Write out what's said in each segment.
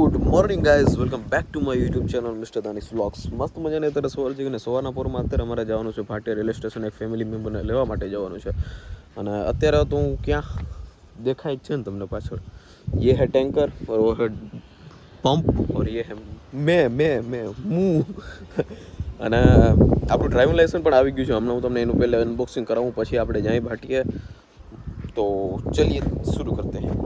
Good morning guys, welcome back to my YouTube channel mister Danish vlogs. મસ્ત મજાની અત્યારે સવાર જઈને સવારના પોરમાં અત્યારે અમારે જવાનું છે ભાટિયા રેલવે સ્ટેશન. એક ફેમિલી મેમ્બરને લેવા માટે જવાનું છે. અને અત્યારે તો હું ક્યાં દેખાય જ છે ને તમને પાછળ, ये है टैंकर और वो है पंप और ये है मैं અને આપણું ડ્રાઇવિંગ લાઇસન્સ પણ આવી ગયું છે. હમણાં હું તમને એનું પહેલાં અનબોક્સિંગ કરાવું, પછી આપણે જઈએ ભાટીએ. તો ચલીએ શરૂ કરતે हैं.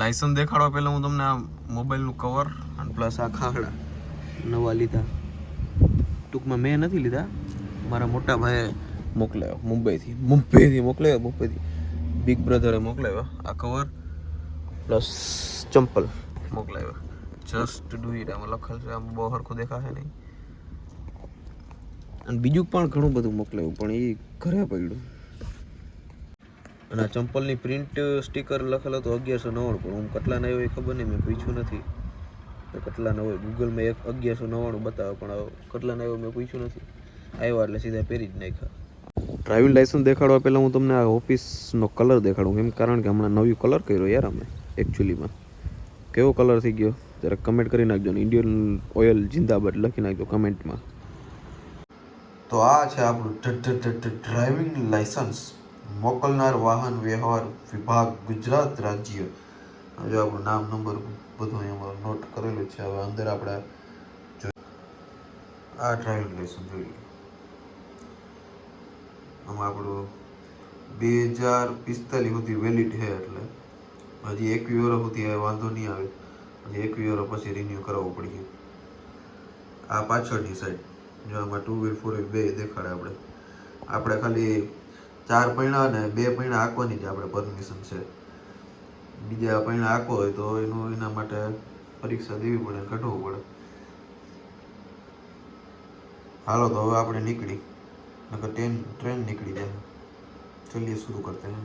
લાઇસન્સ દેખાડવા પહેલાં હું તમને આ મોબાઈલનું કવર અને પ્લસ આ ખાખડા નવા લીધા. ટૂંકમાં મેં નથી લીધા, મારા મોટા ભાઈએ મોકલાવ્યો મુંબઈથી બિગ બ્રધરે મોકલાવ્યો. આ કવર પ્લસ ચંપલ મોકલાવ્યો. જસ્ટ ડુ ઇટ આમાં લખેલ છે, આમ બહુ સરખું દેખાશે નહીં. અને બીજું પણ ઘણું બધું મોકલાવ્યું, પણ એ ઘરે પડ્યું. અને આ ચંપલની પ્રિન્ટ સ્ટીકર લખેલો હતો 1199, પણ હું કેટલાના આવ્યો એ ખબર નહીં, મેં પૂછ્યું નથી કેટલાના હોય. ગૂગલમાં 1199 બતાવે, પણ કેટલાના આવ્યો મેં પૂછ્યું નથી. આવ્યા એટલે સીધા પહેરી જ નાખ્યા. ડ્રાઇવિંગ લાઇસન્સ દેખાડવા પહેલાં હું તમને આ ઓફિસનો કલર દેખાડું, એમ કારણ કે હમણાં નવી કલર કર્યો યાર અમે. એકચ્યુઅલીમાં કેવો કલર થઈ ગયો જરા કમેન્ટ કરી નાખજો ને. ઇન્ડિયન ઓઇલ જિંદાબાદ લખી નાખજો કમેન્ટમાં. તો આ છે આપણું ડ્રાઇવિંગ લાઇસન્સ. મોકલનાર વાહન વ્યવહાર વિભાગ, ગુજરાત રાજ્ય. જો આપણું નામ નંબર બધું અહીંયા નોટ કરેલું છે. હવે અંદર આપણે આ ડ્રાઇવિંગ લાઇસન્સ જોઈએ. આમાં આપણું 2045 સુધી વેલિડ છે, એટલે હજી 21 વર્ષ સુધી વાંધો નહીં આવે. હજી 21 વર્ષ પછી રિન્યુ કરાવવું પડશે. આ પાછળની સાઈડ જો આમાં 2 વ્હીલ 4 વ્હીલ બે દેખાડે. આપણે ખાલી 4 પૈણા અને 2 પૈણા આંકવાની જ આપણે પરમિશન છે. બીજા પૈણા આંકવો હોય તો એના માટે પરીક્ષા દેવી પડે, કઢવું પડે. હાલો તો હવે આપણે નીકળી, નકર ટ્રેન નીકળી જાય. ચलिए शुरू करते हैं.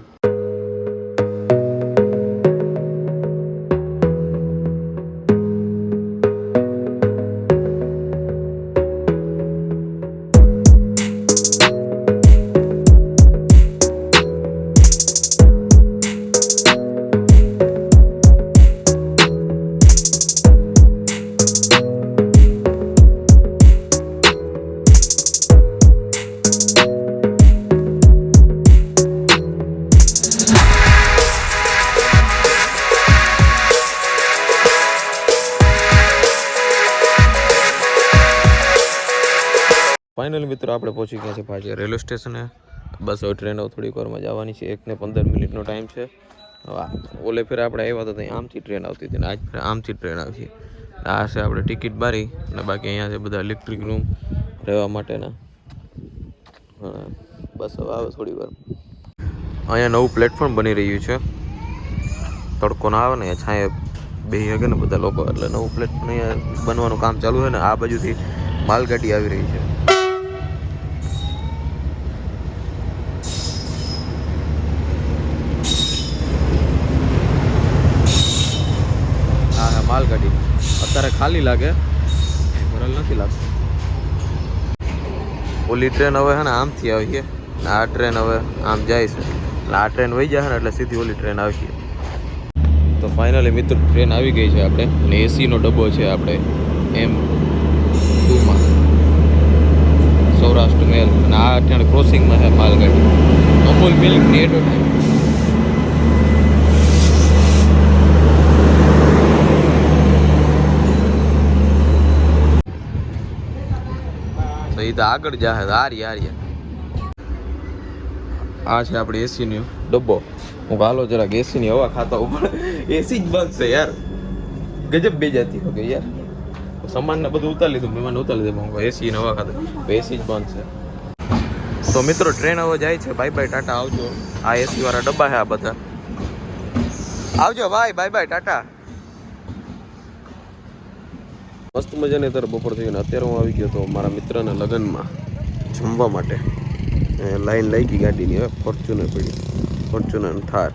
ફાઇનલી મિત્રો આપણે પહોંચી ગયા છે ભાટિયા રેલવે સ્ટેશને. બસ હવે ટ્રેન થોડીક વારમાં જવાની છે. 1:15 ટાઈમ છે. ઓલે ફેર આપણે આવ્યા હતા ત્યાં આમથી ટ્રેન આવતી હતી ને આજ ફેર આમથી ટ્રેન આવી છે. આ છે આપણે ટિકિટ બારી, અને બાકી અહીંયા છે બધા ઇલેક્ટ્રિક રૂમ રહેવા માટેના. બસ હવે આવે થોડી વાર. અહીંયા નવું પ્લેટફોર્મ બની રહ્યું છે. તડકો ના આવે ને, છાંયે બેસી શકે ને બધા લોકો, એટલે નવું પ્લેટફોર્મ અહીંયા બનવાનું કામ ચાલુ છે. ને આ બાજુથી માલગાડી આવી રહી છે. માલગાડી અત્યારે ખાલી લાગે, ભરેલ નથી લાગતું. ઓલી ટ્રેન હવે હે ને આમથી આવી છે, આ ટ્રેન હવે આમ જાય છે. એટલે આ ટ્રેન વહી જાય ને એટલે સીધી ઓલી ટ્રેન આવી. તો ફાઇનલી મિત્રો ટ્રેન આવી ગઈ છે આપણે, અને એસીનો ડબ્બો છે આપણે M2માં, સૌરાષ્ટ્ર મેલ. અને આ અત્યારે ક્રોસિંગમાં છે માલગાડી. અમૂલ મિલ્કની એડવર્ટાઈઝ. એ તો આગળ જાહે હારી. આ છે આપણે એસીનો ડબ્બો. હું હાલો જરાક એસીની હવા ખાતા ઉપર. એસી જ બંધ છે યાર, ગજબ બે જાતી હો ગઈ યાર. સામાનને બધું ઉતારી લીધું, મહેમાન ઉતારી લીધું. એસીની હવા ખાતા એસી જ બંધ છે. તો મિત્રો ટ્રેન હવે જાય છે. બાય બાય ટાટા, આવજો. આ એસી વાળા ડબ્બા છે આ બધા. આવજો ભાઈ, બાય બાય ટાટા. મસ્ત મજાની અત્યારે બપોર થઈ ગઈ. અત્યારે હું આવી ગયો તો મારા મિત્રના લગ્નમાં જમવા માટે. લાઈન લઈ ગઈ ગાડીની. હવે ફોર્ચ્યુનર પડી, ફોર્ચ્યુનર થાર.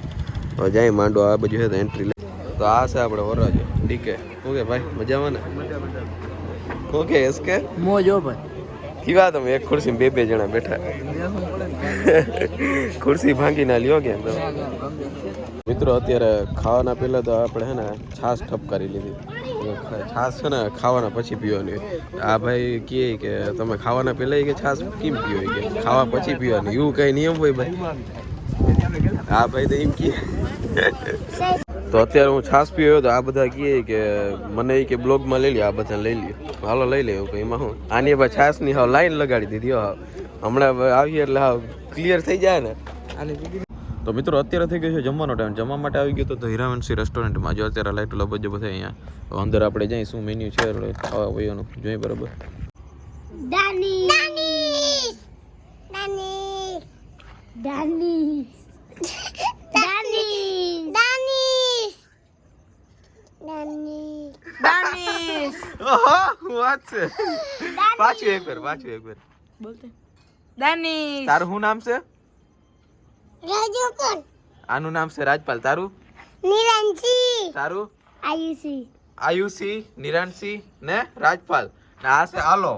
હવે જાય માંડો આ બાજુ છે તો એન્ટ્રી લઈ. તો આ છે આપણે વરરાજો ડીકે. ઓકે ભાઈ, મજામાં ને? ઓકે એસકે મોજો ભાઈ. કેવા તમે એક ખુરશી બે જણા બેઠા? ખુરશી ભાંગી ના લ્યો કે મિત્રો. અત્યારે ખાવાના પહેલા તો આપણે હે ને છાશ ઠપકારી લીધી. છાશ છે ને ખાવાના પછી પીવાની આ ભાઈ કહે કે તમે ખાવાના પહેલા કે છાશ કેમ પીવો કે ખાવા પછી પીવાની એવું કઈ નિયમ હોય ભાઈ હા ભાઈ તો એમ કહે તો અત્યારે હું છાશ પીવ્યો તો આ બધા કહે કે મને કે બ્લોગમાં લઈ લે આ બધા લઈ લે હાલો લઈ લે એવું એમાં હું આની ભાઈ છાશની હાવ લાઈન લગાડી દીધી હાવ હમણાં આવીએ એટલે હાવ ક્લિયર થઈ જાય ને તો મિત્રો અત્યારે થઈ ગયો છે જમવાનો ટાઈમ જમવા માટે આવી ગયો તો હીરાવંશી રેસ્ટોરન્ટમાં જો અત્યારે લાઈટ લબજો બધા અહીંયા અંદર આપણે જઈ શું મેન્યુ છે ખાવા પીવાનું જોઈએ બરાબર વાત છે પાછું એક વાર બોલતે દાનિશ તારું શું નામ છે રાજપાલ આનું નામ છે રાજપાલ તારું નિરાંશી તારું આયુષી નિરાંશી ને રાજપાલ ને આ છે આલો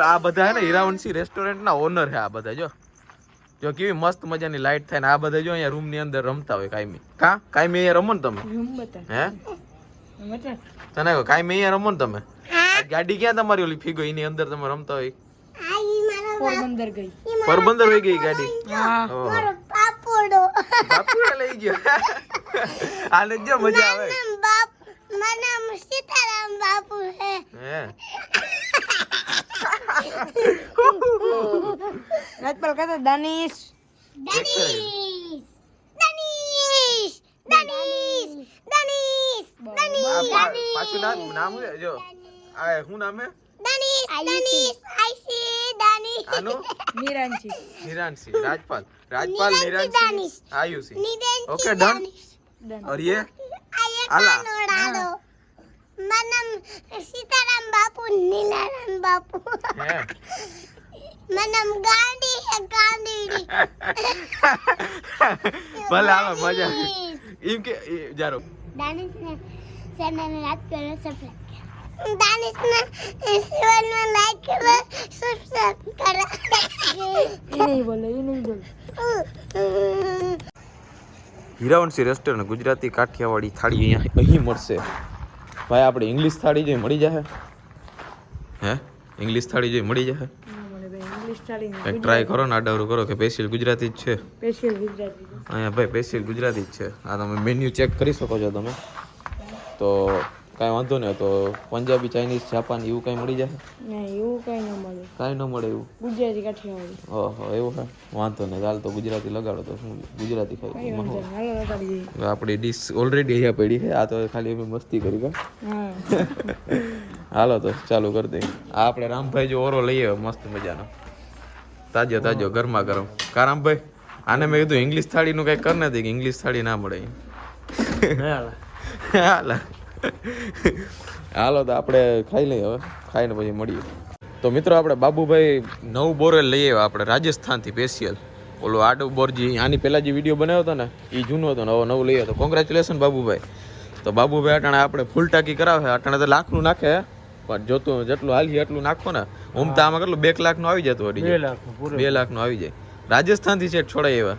આ બધા હે ને હીરાવંશી રેસ્ટોરન્ટ ના ઓનર છે આ બધા જો કેવી મસ્ત મજાની લાઈટ થાય ને આ બધા જો અહીંયા રૂમ ની અંદર રમતા હોય કાયમી કાયમી અહીંયા રમો ને તમે હે તને કાયમી અહીંયા રમો ને તમે ગાડી ક્યાં તમારી ઓલી ફીગો એની અંદર તમે રમતા હોય પોરબંદર વહી ગઈ ગાડી બાપુડો લઈ ગયો આને જો મજા આવે નામ સીતારામ બાપુ હે રાજપાલ કહેતો દાનિશ પાછું નામ જો આ શું નામ હે निरांशी राजपाल निरांशी आयुषी ओके डन और ये आला मनम सीताराम बापू नीलाराम बापू मनम गांधी है गांधी भले आवा मजा इम के जारो दानिश ने चैनल में रात कर सब्सक्राइब दानिश ने चैनल में लाइक कर सब्सक्राइब कर ये नहीं बोलो હીરાવંશી રેસ્ટોરન્ટ ગુજરાતી કાઠિયાવાડી થાળી અહીં મળશે ભાઈ આપણે ઇંગ્લિશ થાળી જે મળી જશે હે ઇંગ્લિશ થાળી જે મળી જશે એક ટ્રાય કરો ને આડાવરું કરો કે સ્પેશિયલ ગુજરાતી જ છે સ્પેશિયલ ગુજરાતી અહીંયા ભાઈ સ્પેશિયલ ગુજરાતી જ છે આ તમે મેન્યુ ચેક કરી શકો છો તમે તો કાંઈ વાંધો નહીં તો પંજાબી ચાઇનીઝ જાપાન એવું કાંઈ મળી જાય એવું કાંઈ ન મળે એવું ગુજરાતી કાઠિયાવાડી ઓહો એવું હા વાંધો નહીં હાલ તો ગુજરાતી લગાડો તો શું ગુજરાતી ખાઈ આપણી ડીશ ઓલરેડી અહીંયા પડી છે આ તો ખાલી અમે મસ્તી કરી હાલો તો ચાલુ કરી દઈએ આ આપણે રામભાઈ જો ઓરો લઈએ મસ્ત મજાનો તાજો તાજો ગરમા ગરમ કા રામભાઈ આને મેં કીધું ઇંગ્લિશ થાળીનું કંઈક કર નથી કે ઇંગ્લિશ થાળી ના મળે હાલ હાલો તો આપણે ખાઈ લઈએ હવે ખાઈને પછી મળીએ તો મિત્રો આપણે બાબુભાઈ નવું બોરેલ લઈ આવ્યા આપણે રાજસ્થાનથી સ્પેશિયલ ઓલો આડુ બોરજી આની પહેલાં જે વિડીયો બનાવ્યો હતો ને એ જૂનો હતો ને હવે નવું લઈ આવ્યો તો કોંગ્રેચ્યુલેશન બાબુભાઈ તો બાબુભાઈ અટાણે આપણે ફૂલ ટાંકી કરાવે અટાણે તો લાખનું નાખે પણ જોતું જેટલું હાલી એટલું નાખો ને હું તો આમાં કેટલું 2 લાખનું આવી જતું અડી 2 લાખનું આવી જાય રાજસ્થાનથી છે છોડાય એવા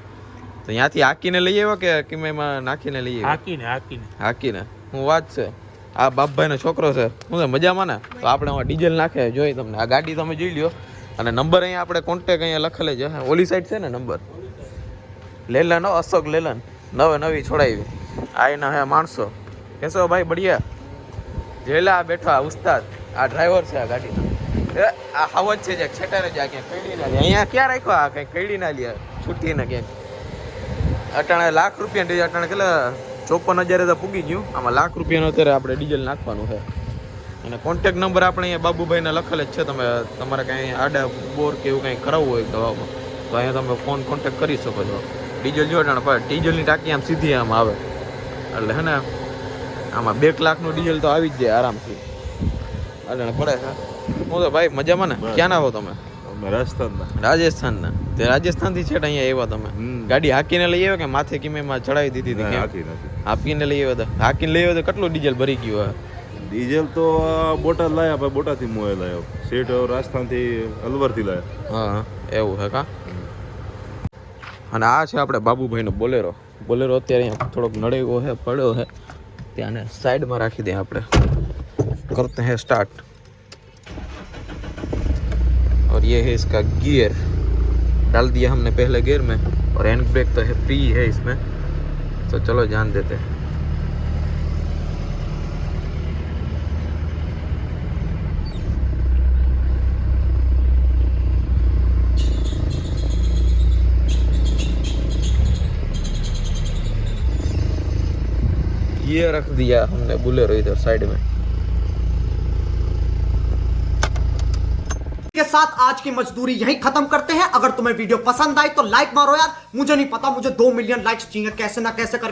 તો ત્યાંથી હાકીને લઈ આવ્યા કે કિમેમાં નાખીને લઈ આવ્યા હાકીને હું વાત છે આ બાપભાઈનો છોકરો છે હું તો મજામાં ને તો આપણે આમાં ડીઝલ નાખે જોઈ તમને આ ગાડી તમે જોઈ લ્યો અને નંબર અહીંયા આપણે કોન્ટેક અહીંયા લખેલે છે ઓલી સાઈડ છે ને નંબર લેલન અશોક લેલન નવી છોડાવી આ એના હે માણસો કેશો ભાઈ બઢિયા જેલા બેઠા ઉસ્તાદ આ ડ્રાઈવર છે આ ગાડીનો આ હાવજ છે જે છેટારે જા ક્યાંક કઈડી ના લે અહીંયા ક્યાં રાખ્યો આ કંઈક કઈડી ના લે છૂટીને ક્યાંક અટાણે લાખ રૂપિયા ડીઝલ અટાણે કેટલા 54,000 તો પૂગી ગયું આમાં લાખ રૂપિયાનું અત્યારે આપણે ડીઝલ નાખવાનું છે અને કોન્ટેક નંબર આપણે અહીંયા બાબુભાઈને લખેલ જ છે તમે તમારે કાંઈ આડા બોર કે એવું કાંઈ કરાવવું હોય દવામાં તો અહીંયા તમે ફોન કોન્ટેક કરી શકો છો ડીઝલ જોડાણ પણ ડીઝલની ટાંકી આમ સીધી આમ આવે એટલે હે ને આમાં 2 લાખનું ડીઝલ તો આવી જ જાય આરામથી અટાણે પડે છે હું તો ભાઈ મજામાં ને ક્યાં ના આવો તમે રાજસ્થાનના તે રાજસ્થાનથી છેટ અહીંયા આવ્યા તમે ગાડી હાકીને લઈ આવ્યા કે માથે કિમેમાં ચડાવી દીધી હતી હાકીને લઈ આવ્યા હતા હાકીને લઈ આવ્યા તો કેટલું ડીઝલ ભરી ગયું ડીઝલ તો બોટાદ લાયા ભાઈ બોટાદથી મોએ લાયો સેટ રાજસ્થાનથી અલવરથી લાયા હા એવું હે કા અને આ છે આપણે બાબુભાઈનો બોલેરો બોલેરો અત્યારે અહીંયા થોડોક નડેગો है પડ્યો है त्याने साइड में राखी दें આપણે करते हैं स्टार्ट और ये है इसका गियर डाल दिया हमने पहले गियर में और हैंड ब्रेक तो है फ्री है इसमें तो चलो जान देते हैं ये रख दिया हमने बुलेरो इधर साइड में के साथ आज की मजदूरी यहीं खत्म करते हैं। अगर तुम्हें वीडियो पसंद आई तो लाइक मारो यार, मुझे नहीं पता, मुझे 2 मिलियन लाइक्स चाहिए कैसे ना कैसे कर